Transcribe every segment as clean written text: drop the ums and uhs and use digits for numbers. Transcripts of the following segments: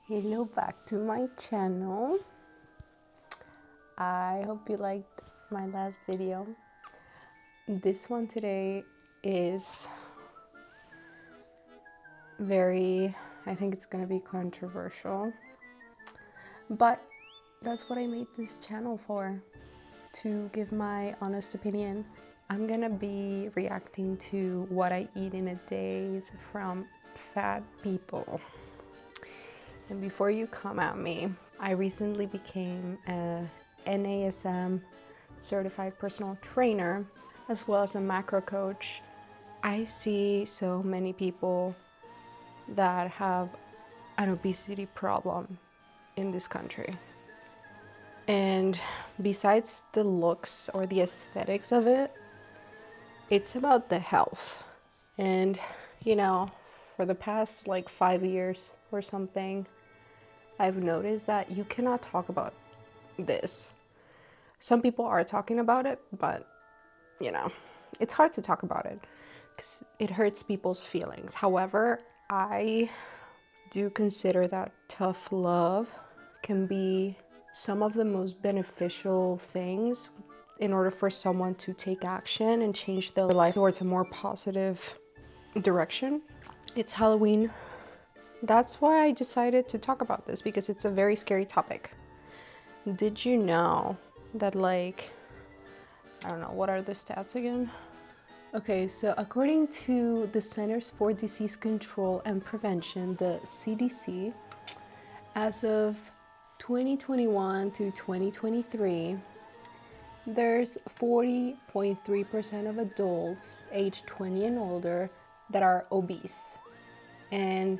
Hello back to my channel. I hope you liked my last video. This one today is I think it's gonna be controversial, but that's what I made this channel for, to give my honest opinion. I'm gonna be reacting to what I eat in a day from fat people. And before you come at me, I recently became a NASM certified personal trainer as well as a macro coach. I see so many people that have an obesity problem in this country. And besides the looks or the aesthetics of it, it's about the health. And for the past 5 years or something, I've noticed that you cannot talk about this. Some people are talking about it, but it's hard to talk about it because it hurts people's feelings. However, I do consider that tough love can be some of the most beneficial things in order for someone to take action and change their life towards a more positive direction. It's Halloween. That's why I decided to talk about this, because it's a very scary topic. Did you know that I don't know, what are the stats again? Okay, so according to the Centers for Disease Control and Prevention, the CDC, as of 2021 to 2023, there's 40.3% of adults aged 20 and older that are obese, and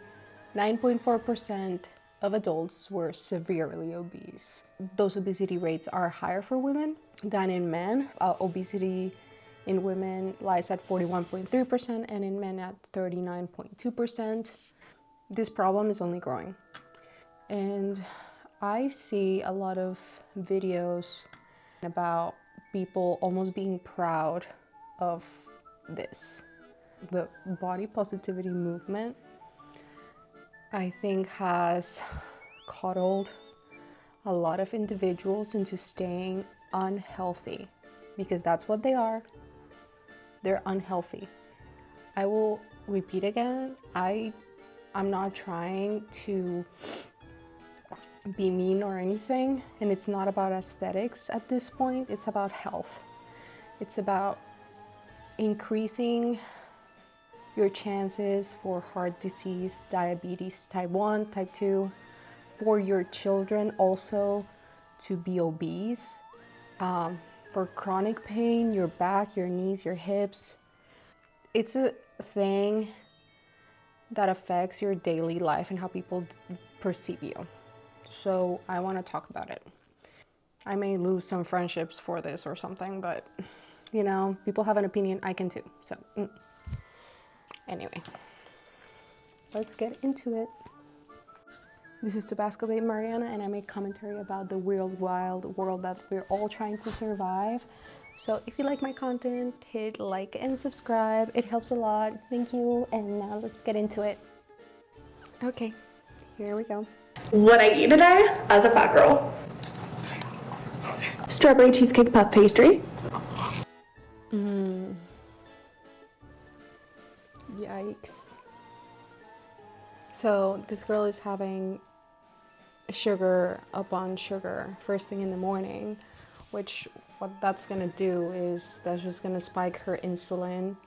9.4% of adults were severely obese. Those obesity rates are higher for women than in men. Obesity in women lies at 41.3% and in men at 39.2%. This problem is only growing. And I see a lot of videos about people almost being proud of this. The body positivity movement, I think, has coddled a lot of individuals into staying unhealthy, because that's what they are. They're unhealthy. I will repeat again, I'm not trying to be mean or anything, and it's not about aesthetics at this point. It's about health. It's about increasing your chances for heart disease, diabetes, type 1, type 2, for your children also to be obese, for chronic pain, your back, your knees, your hips. It's a thing that affects your daily life and how people perceive you. So I want to talk about it. I may lose some friendships for this or something, but people have an opinion, I can too. So anyway, let's get into it. This is Tabasco Babe Mariana, and I make commentary about the weird, wild world that we're all trying to survive. So if you like my content, hit like and subscribe. It helps a lot. Thank you. And now let's get into it. Okay, here we go. What I eat today as a fat girl: strawberry cheesecake puff pastry. Yikes. So this girl is having sugar upon sugar first thing in the morning, which what that's gonna do is that's just gonna spike her insulin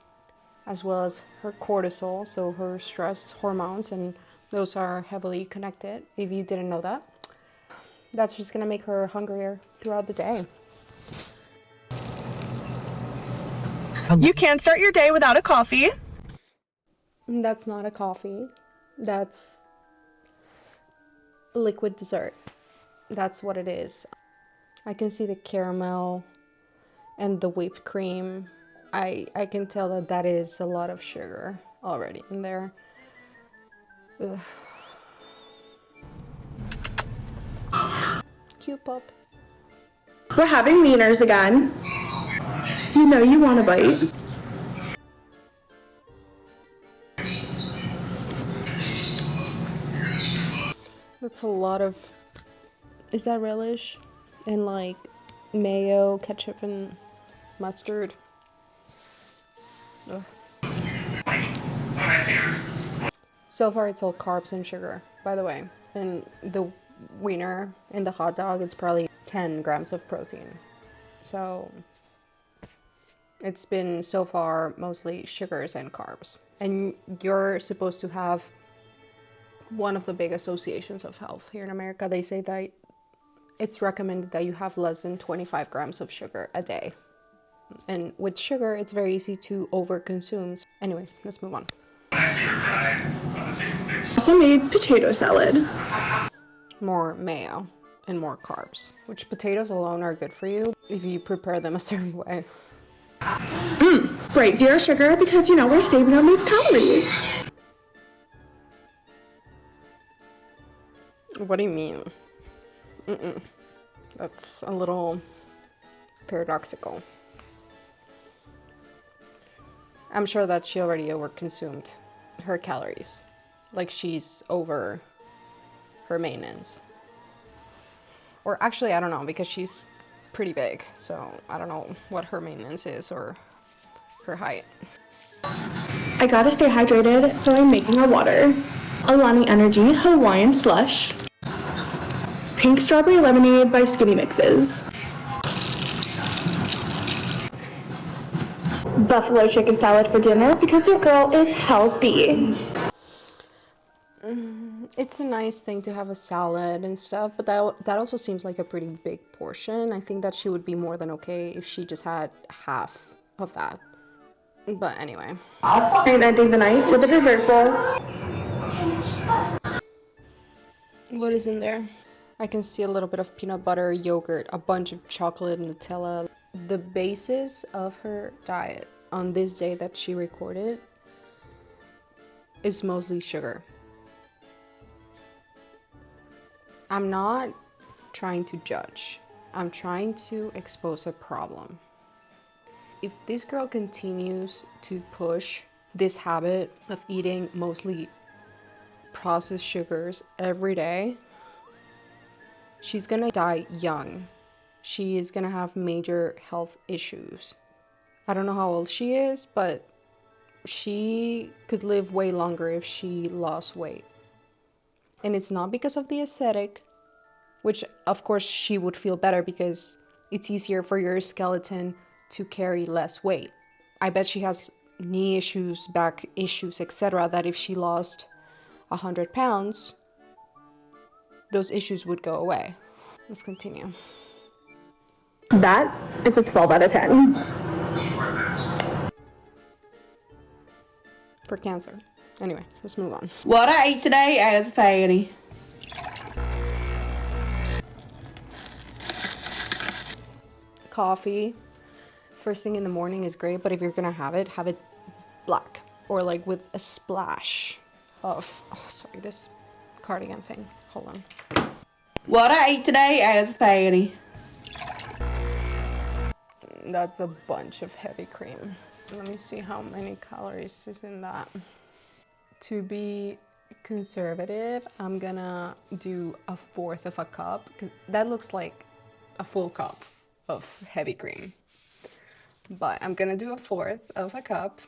as well as her cortisol, so her stress hormones, and those are heavily connected, if you didn't know that. That's just gonna make her hungrier throughout the day. You can't start your day without a coffee. That's not a coffee. That's liquid dessert. That's what it is. I can see the caramel and the whipped cream. I can tell that is a lot of sugar already in there. Ugh. Cute pup. We're having wieners again. You know you want a bite. That's a lot of... Is that relish? And like mayo, ketchup, and mustard. Ugh. So far it's all carbs and sugar, by the way. And the wiener in the hot dog, it's probably 10 grams of protein. So it's been so far mostly sugars and carbs. And you're supposed to have one of the big associations of health here in America. They say that it's recommended that you have less than 25 grams of sugar a day. And with sugar, it's very easy to overconsume. Anyway, let's move on. Also made potato salad. More mayo and more carbs, which potatoes alone are good for you if you prepare them a certain way. Right, 0 sugar because, you know, we're saving on these calories. What do you mean? That's a little paradoxical. I'm sure that she already overconsumed her calories. Like she's over her maintenance. Or actually, I don't know, because she's pretty big. So I don't know what her maintenance is or her height. I gotta stay hydrated, so I'm making a water. Alani Energy Hawaiian Slush. Pink Strawberry Lemonade by Skinny Mixes. Buffalo chicken salad for dinner because your girl is healthy. It's a nice thing to have a salad and stuff, but that also seems like a pretty big portion. I think that she would be more than okay if she just had half of that. But anyway. And ending the night with a dessert bowl. What is in there? I can see a little bit of peanut butter, yogurt, a bunch of chocolate, Nutella. The basis of her diet on this day that she recorded is mostly sugar. I'm not trying to judge. I'm trying to expose a problem. If this girl continues to push this habit of eating mostly processed sugars every day, she's gonna die young. She is gonna have major health issues. I don't know how old she is, but she could live way longer if she lost weight. And it's not because of the aesthetic, which of course she would feel better because it's easier for your skeleton to carry less weight. I bet she has knee issues, back issues, etc. that if she lost 100 pounds, those issues would go away. Let's continue. That is a 12 out of 10. For cancer. Anyway, let's move on. What I ate today as a fatty. Coffee first thing in the morning is great, but if you're gonna have it black or like with a splash of, oh sorry, this cardigan thing. Hold on. What I ate today as a fatty. That's a bunch of heavy cream. Let me see how many calories is in that. To be conservative, I'm gonna do 1/4 of a cup, because that looks like a full cup of heavy cream. But I'm gonna do 1/4 of a cup.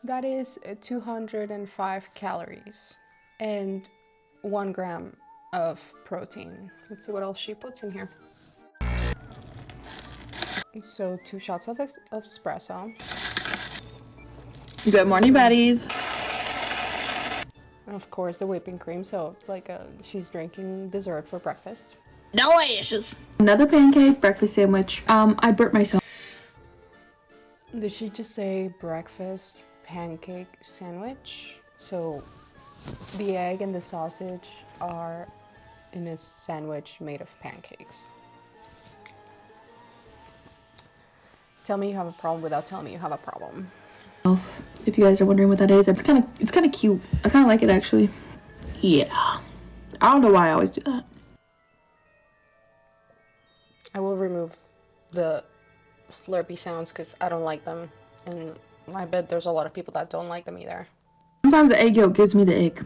That is 205 calories and 1 gram of protein. Let's see what else she puts in here. So 2 shots of espresso. Good morning, buddies. And of course the whipping cream, so like she's drinking dessert for breakfast. Delicious. Another pancake breakfast sandwich. I burnt myself. Did she just say breakfast pancake sandwich? So the egg and the sausage are in a sandwich made of pancakes. Tell me you have a problem without telling me you have a problem. If you guys are wondering what that is, it's kind of cute. I kind of like it actually. Yeah. I don't know why I always do that. I will remove the Slurpee sounds because I don't like them, and I bet there's a lot of people that don't like them either. Sometimes the egg yolk gives me the egg.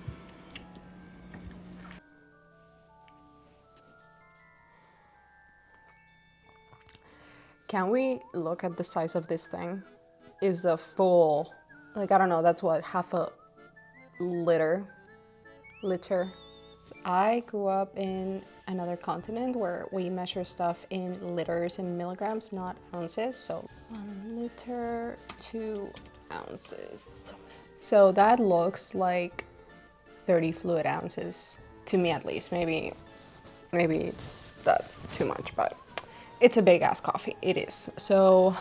Can we look at the size of this thing? Is a full, like, I don't know, that's what, half a liter. I grew up in another continent where we measure stuff in liters and milligrams, not ounces. So 1 liter, 2 ounces. So that looks like 30 fluid ounces to me, at least. Maybe that's too much, but it's a big ass coffee. It is. So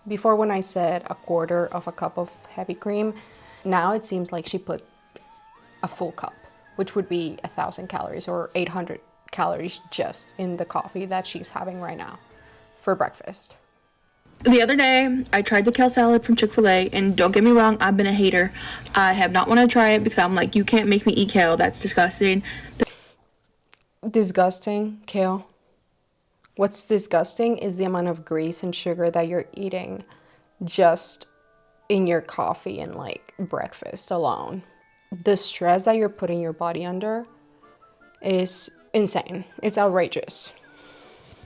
before, when I said a quarter of a cup of heavy cream, now it seems like she put a full cup, which would be 1,000 calories or 800 calories just in the coffee that she's having right now for breakfast. The other day, I tried the kale salad from Chick-fil-A, and don't get me wrong, I've been a hater. I have not wanted to try it because I'm like, you can't make me eat kale. That's disgusting. Disgusting, kale. What's disgusting is the amount of grease and sugar that you're eating just in your coffee and like breakfast alone. The stress that you're putting your body under is insane. It's outrageous.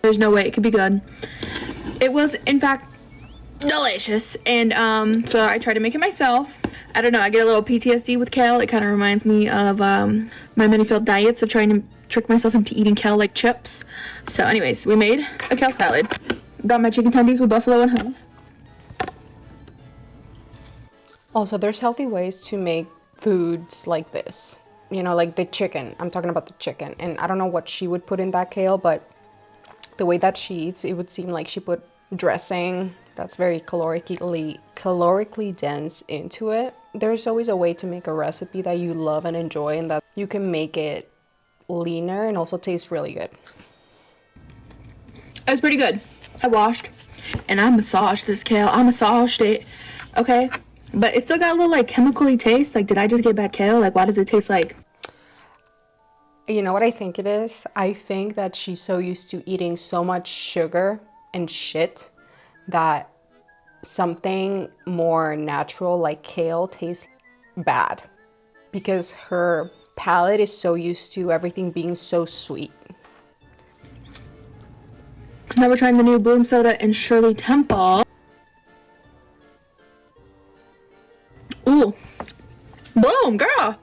There's no way it could be good. It was, in fact, delicious. And so I tried to make it myself. I don't know, I get a little PTSD with kale. It kind of reminds me of my many failed diets of trying to trick myself into eating kale like chips. So anyways, we made a kale salad. Got my chicken tendies with buffalo and honey. Also, there's healthy ways to make foods like this. You know, like the chicken. I'm talking about the chicken. And I don't know what she would put in that kale, but the way that she eats, it would seem like she put dressing that's very calorically dense into it. There's always a way to make a recipe that you love and enjoy, and that you can make it leaner and also taste really good. It was pretty good. I washed and I massaged this kale. I massaged it, okay? But it still got a little like chemically taste. Like, did I just get bad kale? Like, why does it taste like? You know what I think it is? I think that she's so used to eating so much sugar and shit that something more natural like kale tastes bad, because her palate is so used to everything being so sweet. Now we're trying the new Boom Soda and Shirley Temple. Ooh. Boom, girl.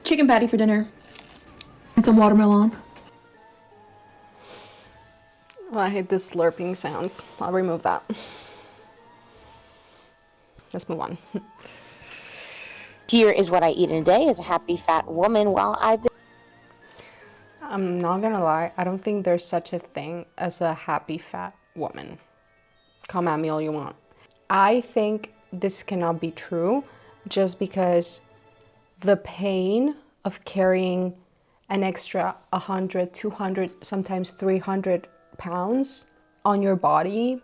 Chicken patty for dinner. And some watermelon. Well, I hate the slurping sounds. I'll remove that. Let's move on. Here is what I eat in a day as a happy fat woman while I've been... I'm not gonna lie, I don't think there's such a thing as a happy fat woman. Come at me all you want. I think this cannot be true, just because the pain of carrying an extra 100, 200, sometimes 300 pounds on your body,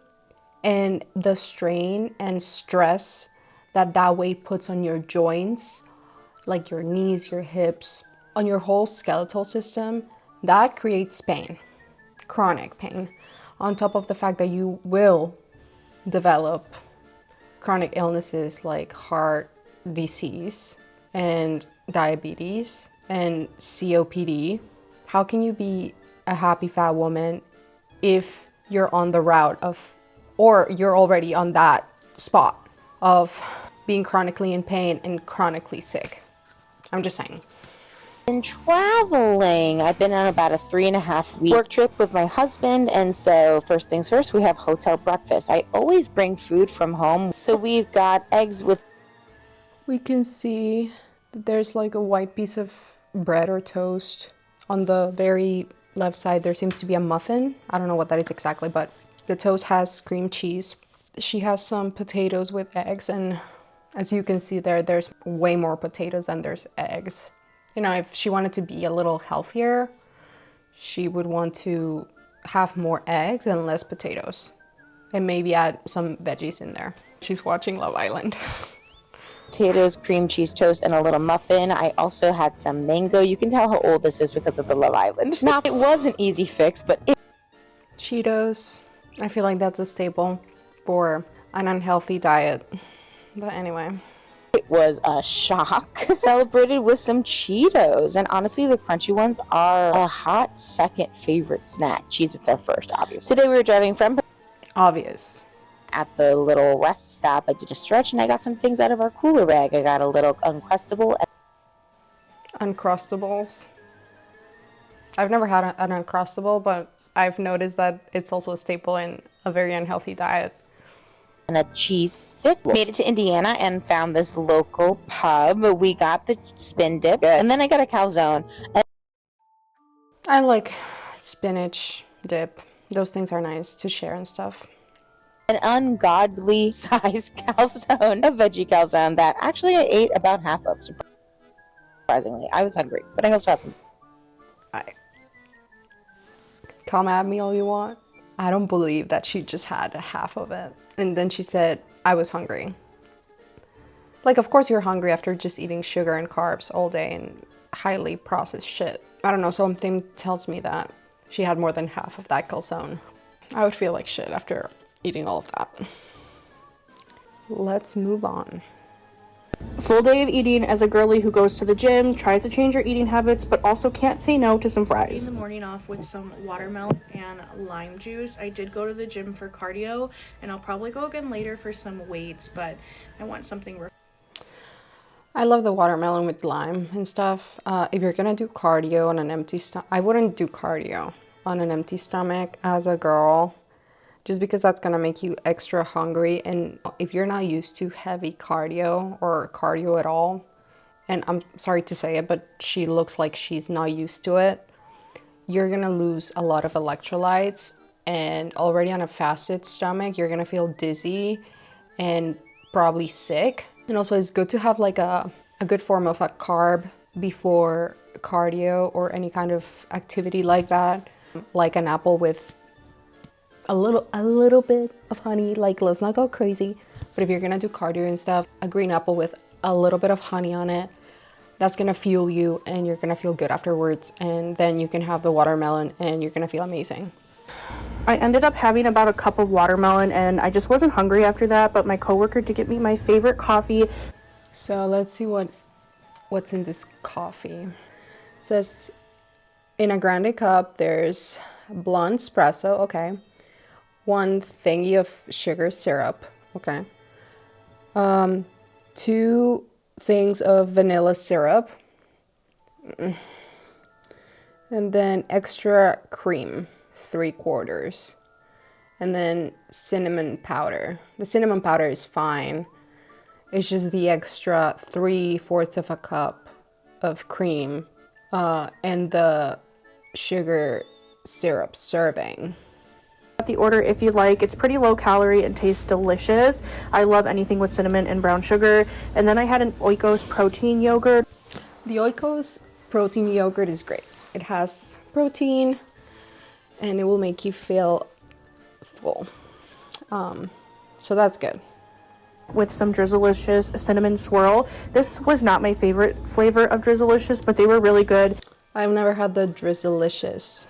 and the strain and stress that that weight puts on your joints, like your knees, your hips, on your whole skeletal system, that creates pain, chronic pain, on top of the fact that you will develop chronic illnesses like heart disease and diabetes and COPD. How can you be a happy fat woman if you're on the route of, or you're already on that spot of being chronically in pain and chronically sick? I'm just saying. been traveling. I've been on about a 3.5-week work trip with my husband, and so first things first, we have hotel breakfast. I always bring food from home, so we've got eggs with... We can see that there's like a white piece of bread or toast. On the very left side, there seems to be a muffin. I don't know what that is exactly, but the toast has cream cheese. She has some potatoes with eggs, and as you can see there, there's way more potatoes than there's eggs. You know, if she wanted to be a little healthier, she would want to have more eggs and less potatoes, and maybe add some veggies in there. She's watching Love Island. Potatoes, cream cheese toast, and a little muffin. I also had some mango. You can tell how old this is because of the Love Island. Now, it was an easy fix, but Cheetos. I feel like that's a staple for an unhealthy diet. But anyway. It was a shock. Celebrated with some Cheetos, and honestly, the crunchy ones are a hot second favorite snack. Cheez-Its are first, obviously. Today we were driving from Obvious. at the little rest stop. I did a stretch, and I got some things out of our cooler bag. I got a little Uncrustable. Uncrustables. I've never had an Uncrustable, but I've noticed that it's also a staple in a very unhealthy diet. And a cheese stick. Made it to Indiana and found this local pub. We got the spin dip, and then I got a calzone. I like spinach dip. Those things are nice to share and stuff. An ungodly sized calzone, a veggie calzone that actually I ate about half of. Surprisingly, I was hungry, but I also had some. Come at me all you want. I don't believe that she just had half of it. And then she said, I was hungry. Like, of course you're hungry after just eating sugar and carbs all day and highly processed shit. I don't know, something tells me that she had more than half of that calzone. I would feel like shit after eating all of that. Let's move on. Full day of eating as a girly who goes to the gym, tries to change her eating habits, but also can't say no to some fries. In the morning off with some watermelon and lime juice. I did go to the gym for cardio, and I'll probably go again later for some weights, but I want something. I love the watermelon with lime and stuff. If you're gonna do cardio on an empty stomach, I wouldn't do cardio on an empty stomach as a girl, just because that's gonna make you extra hungry. And if you're not used to heavy cardio or cardio at all, and I'm sorry to say it, but she looks like she's not used to it, you're gonna lose a lot of electrolytes, and already on a fasted stomach, you're gonna feel dizzy and probably sick. And also it's good to have like a good form of a carb before cardio or any kind of activity like that, like an apple with a little bit of honey. Like, let's not go crazy, but if you're gonna do cardio and stuff, a green apple with a little bit of honey on it, that's gonna fuel you and you're gonna feel good afterwards. And then you can have the watermelon and you're gonna feel amazing. I ended up having about a cup of watermelon, and I just wasn't hungry after that, but my coworker did get me my favorite coffee. So let's see what's in this coffee. It says in a grande cup there's blonde espresso, okay, 1 thingy of sugar syrup, okay, 2 things of vanilla syrup, and then extra cream, 3/4, and then cinnamon powder. The cinnamon powder is fine. It's just the extra 3/4 of a cup of cream and the sugar syrup serving. The order if you like. It's pretty low calorie and tastes delicious. I love anything with cinnamon and brown sugar. And then I had an Oikos protein yogurt. The Oikos protein yogurt is great. It has protein and it will make you feel full. So that's good. With some Drizzlicious cinnamon swirl. This was not my favorite flavor of Drizzlicious, but they were really good. I've never had the Drizzlicious.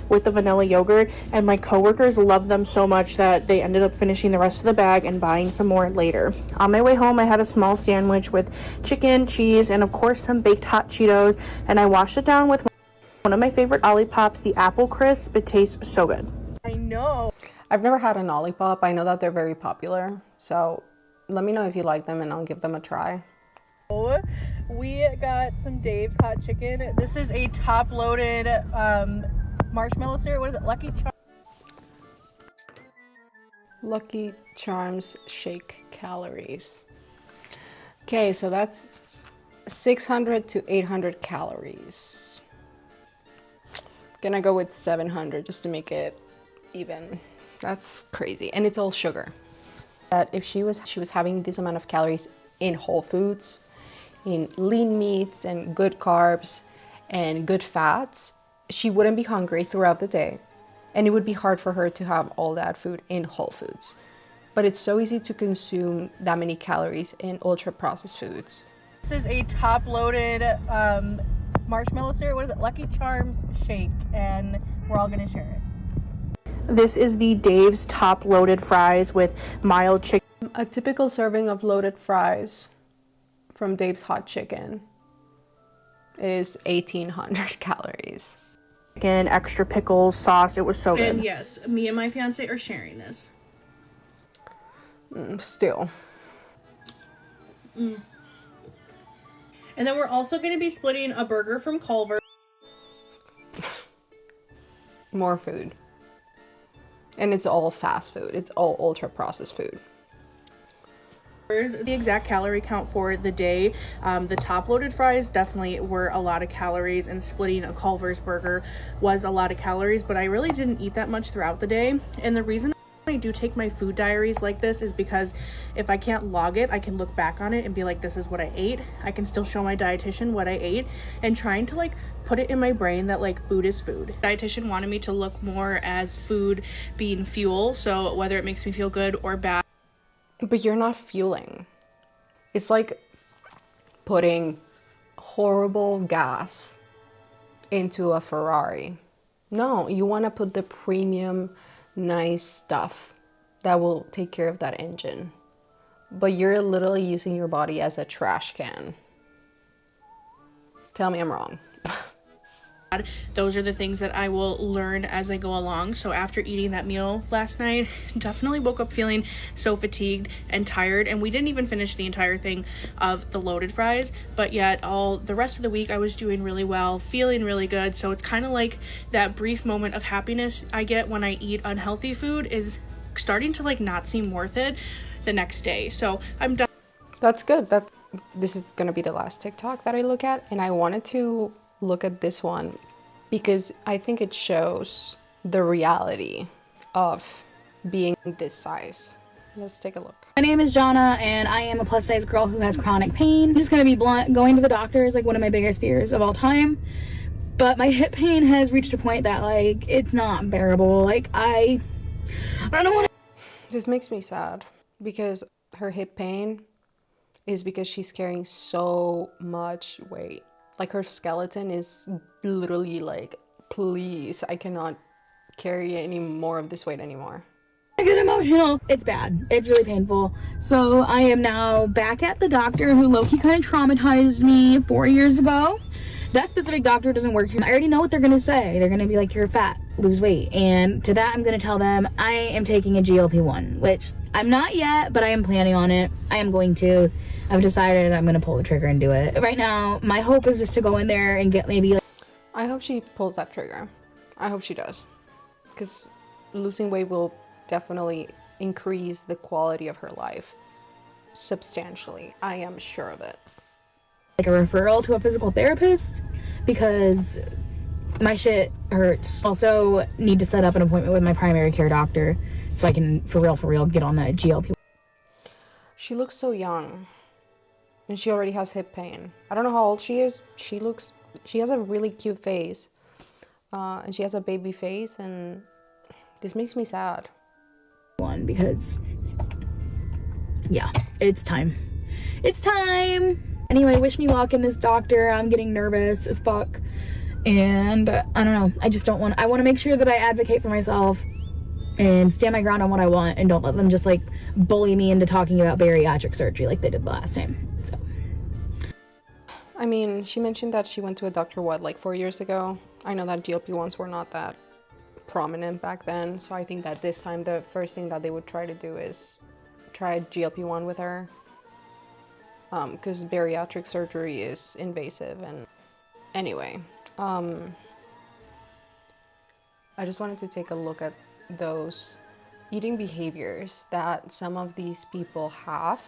With the vanilla yogurt, and my coworkers loved them so much that they ended up finishing the rest of the bag and buying some more later. On my way home, I had a small sandwich with chicken, cheese, and of course some baked hot Cheetos, and I washed it down with one of my favorite Ollipops, the Apple Crisp. It tastes so good. I know. I've never had an Ollipop. I know that they're very popular, so let me know if you like them and I'll give them a try. We got some Dave's hot chicken. This is a top-loaded marshmallow syrup. What is it? Lucky Charms shake calories. Okay, so that's 600 to 800 calories. Gonna go with 700 just to make it even. That's crazy, and it's all sugar. That if she was having this amount of calories in whole foods, in lean meats and good carbs and good fats, she wouldn't be hungry throughout the day, and it would be hard for her to have all that food in whole foods. But it's so easy to consume that many calories in ultra processed foods. This is a top-loaded marshmallow syrup. What is it? Lucky Charms shake, and we're all gonna share it. This is the Dave's top-loaded fries with mild chicken A typical serving of loaded fries from Dave's Hot Chicken is 1,800 calories. Chicken, extra pickles, sauce. It was so good. And yes, me and my fiance are sharing this. Still. And then we're also going to be splitting a burger from Culver. More food. And it's all fast food. It's all ultra processed food. The exact calorie count for the day. The top loaded fries definitely were a lot of calories, and splitting a Culver's burger was a lot of calories, but I really didn't eat that much throughout the day. And the reason I do take my food diaries like this is because if I can't log it, I can look back on it and be like, this is what I ate. I can still show my dietitian what I ate, and trying to like put it in my brain that like food is food. Dietitian wanted me to look more as food being fuel, so whether it makes me feel good or bad. But you're not fueling. It's like putting horrible gas into a Ferrari. No, you want to put the premium, nice stuff that will take care of that engine. But you're literally using your body as a trash can. Tell me I'm wrong. Those are the things that I will learn as I go along. So after eating that meal last night, definitely woke up feeling so fatigued and tired, and we didn't even finish the entire thing of the loaded fries, but yet all the rest of the week I was doing really well, feeling really good. So it's kind of like that brief moment of happiness I get when I eat unhealthy food is starting to like not seem worth it the next day. So I'm done. That's good. This is gonna be the last TikTok that I look at, and I wanted to look at this one because I think it shows the reality of being this size. Let's take a look. My name is Jonna, and I am a plus size girl who has chronic pain. I'm just gonna be blunt, going to the doctor is like one of my biggest fears of all time. But my hip pain has reached a point that like it's not bearable. Like I don't want to. This makes me sad because her hip pain is because she's carrying so much weight. Like her skeleton is literally like, please, I cannot carry any more of this weight anymore. I get emotional. It's bad. It's really painful. So I am now back at the doctor who low-key kind of traumatized me 4 years ago. That specific doctor doesn't work here. I already know what they're going to say. They're going to be like, you're fat, lose weight. And to that, I'm going to tell them I am taking a GLP-1, which I'm not yet, but I am planning on it. I am going to. I've decided I'm going to pull the trigger and do it. Right now, my hope is just to go in there and get maybe like, I hope she pulls that trigger. I hope she does. Because losing weight will definitely increase the quality of her life substantially. I am sure of it. a referral to a physical therapist because my shit hurts. Also need to set up an appointment with my primary care doctor so I can for real get on that GLP. She looks so young. And she already has hip pain. I don't know how old she is. She has a really cute face. And she has a baby face, and this makes me sad. One because yeah, it's time. It's time. Anyway, wish me luck in this doctor. I'm getting nervous as fuck. And I don't know. I want to make sure that I advocate for myself and stand my ground on what I want and don't let them just like bully me into talking about bariatric surgery like they did the last time. So I mean, she mentioned that she went to a doctor, like 4 years ago? I know that GLP-1s were not that prominent back then, so I think that this time the first thing that they would try to do is try a GLP-1 with her. Because bariatric surgery is invasive, and anyway, I just wanted to take a look at those eating behaviors that some of these people have,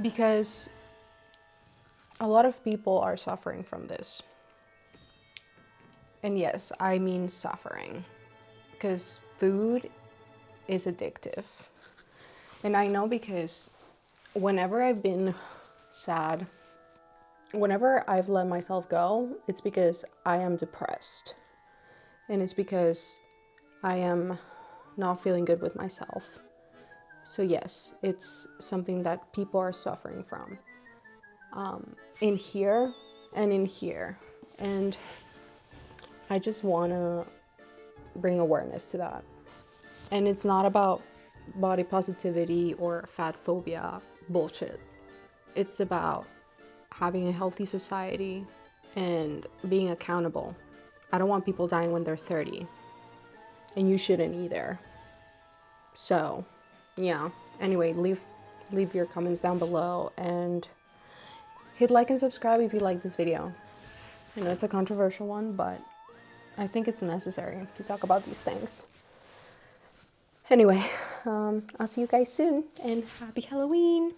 because a lot of people are suffering from this. And yes, I mean suffering, because food is addictive. And I know because whenever I've been sad, whenever I've let myself go, it's because I am depressed. And it's because I am not feeling good with myself. So yes, it's something that people are suffering from. In here and in here. And I just want to bring awareness to that. And it's not about body positivity or fat phobia bullshit. It's about having a healthy society and being accountable. I don't want people dying when they're 30, and you shouldn't either. So, yeah. Anyway, leave your comments down below and hit like and subscribe if you like this video. I know it's a controversial one, but I think it's necessary to talk about these things. Anyway, I'll see you guys soon, and happy Halloween!